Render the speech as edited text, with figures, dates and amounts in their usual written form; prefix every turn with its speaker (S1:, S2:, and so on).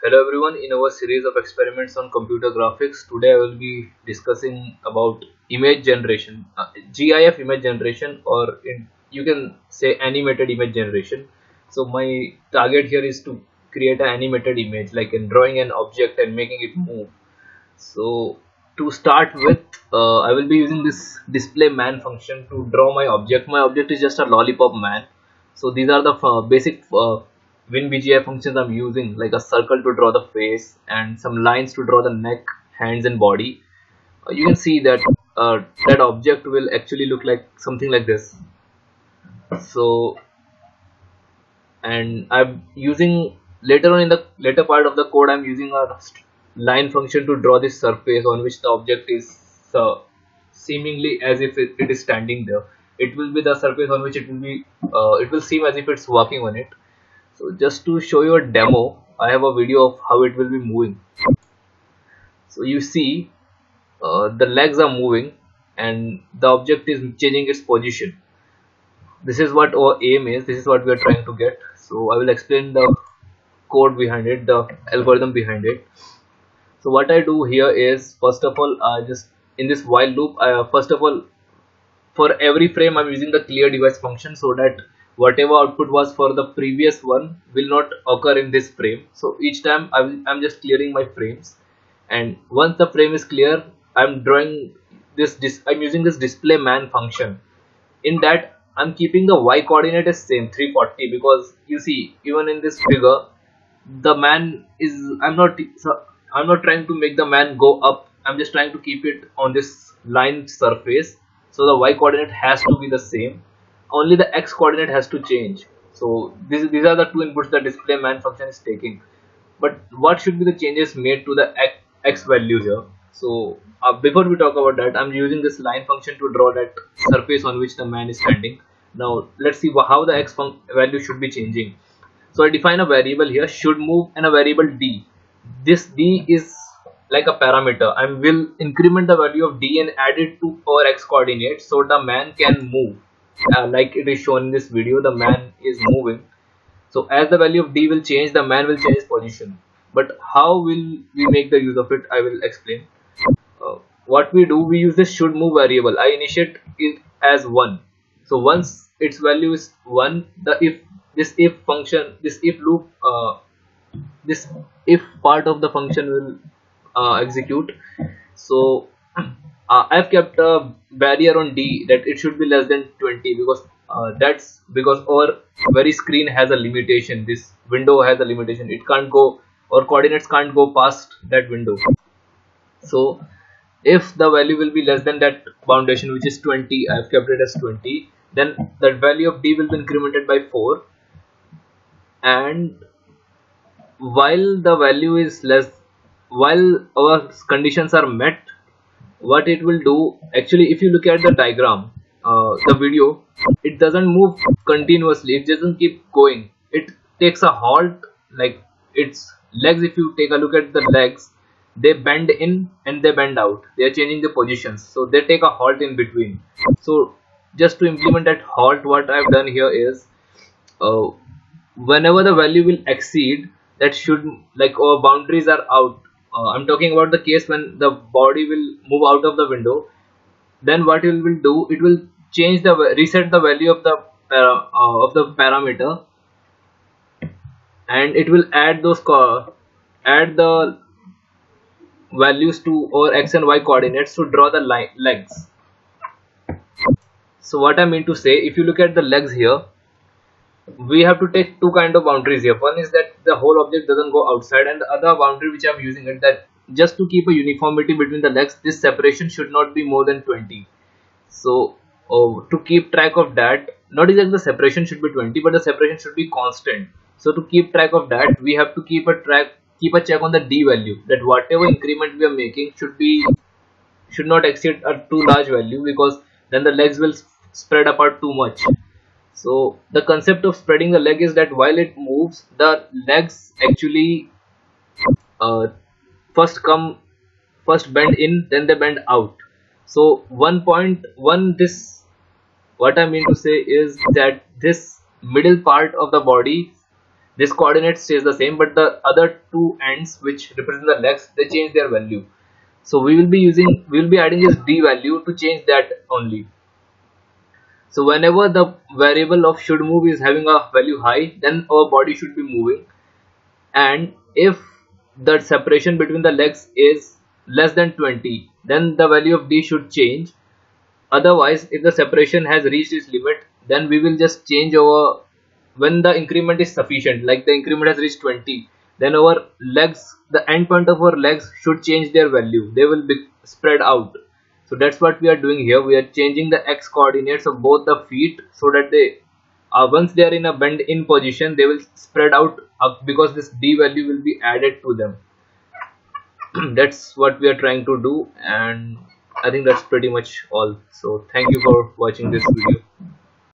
S1: Hello everyone, in our series of experiments on computer graphics, today I will be discussing about image generation, GIF image generation, or you can say animated image generation. So my target here is to create an animated image, like in drawing an object and making it move. So to start with, I will be using this display man function to draw my object. My object is just a lollipop man. So these are the basic WinBGI functions I'm using, like a circle to draw the face and some lines to draw the neck, hands and body. You can see that that object will actually look like something like this. So, and I'm using later on in the later part of the code, I'm using a line function to draw this surface on which the object is seemingly as if it is standing there. It will be the surface on which it will seem as if it's walking on it. So just to show you a demo, I have a video of how it will be moving. So you see the legs are moving and the object is changing its position. This is what our aim is, this is what we are trying to get. So I will explain the code behind it, the algorithm behind it. So what I do here is, first of all, just in this while loop, first of all, for every frame I'm using the clear device function, so that whatever output was for the previous one will not occur in this frame. So each time I'm just clearing my frames, and once the frame is clear, I'm drawing I'm using this display man function. In that, I'm keeping the y coordinate as same 340, because you see, even in this figure, the man is I'm not trying to make the man go up. I'm just trying to keep it on this line surface. So the y coordinate has to be the same. Only the x coordinate has to change. So these are the two inputs the display man function is taking. But what should be the changes made to the x value here? So before we talk about that, I'm using this line function to draw that surface on which the man is standing. Now let's see how the value should be changing. So I define a variable here, should move, and a variable d. This d is like a parameter. I will increment the value of d and add it to our x coordinate so the man can move. Like it is shown in this video, the man is moving. So as the value of d will change, the man will change his position. But how will we make the use of it? I will explain. What we do, we use this should move variable. I initiate it as 1. So once its value is 1, this if function, this if loop, this if part of the function will execute. So I've kept a barrier on d that it should be less than 20, because that's because our very screen has a limitation. This window has a limitation. It can't go, or coordinates can't go past that window. So if the value will be less than that boundation, which is 20, I have kept it as 20, then the value of d will be incremented by 4. And while the value is less, while our conditions are met, what it will do, actually, if you look at the diagram, the video, it doesn't move continuously, it doesn't keep going, it takes a halt. Like its legs, if you take a look at the legs, they bend in and they bend out, they are changing the positions, so they take a halt in between. So just to implement that halt, what I've done here is, whenever the value will exceed, that should, like our boundaries are out, I'm talking about the case when the body will move out of the window, then what it will do, it will change the reset the value of the parameter, and it will add add the values to our x and y coordinates to draw the legs. So what I mean to say, if you look at the legs here, we have to take two kind of boundaries here. One is that the whole object doesn't go outside, and the other boundary which I'm using it, that just to keep a uniformity between the legs, this separation should not be more than 20. So to keep track of that, not exactly the separation should be 20, but the separation should be constant. So to keep track of that, we have to keep a check on the d value, that whatever increment we are making should not exceed a too large value, because then the legs will spread apart too much. So the concept of spreading the leg is that while it moves, the legs actually uh, first bend in, then they bend out. So what I mean to say is that this middle part of the body This coordinate stays the same, but the other two ends which represent the legs, they change their value. So we will be adding this d value to change that only. So whenever the variable of should move is having a value high, then our body should be moving. And if the separation between the legs is less than 20, then the value of d should change. Otherwise, if the separation has reached its limit, then we will just change our, when the increment is sufficient, like the increment has reached 20, then our legs, the end point of our legs should change their value. They will be spread out. So that's what we are doing here. We are changing the x coordinates of both the feet so that they, once they are in a bend in position, they will spread out because this d value will be added to them. That's what we are trying to do, and I think that's pretty much all. So thank you for watching this video.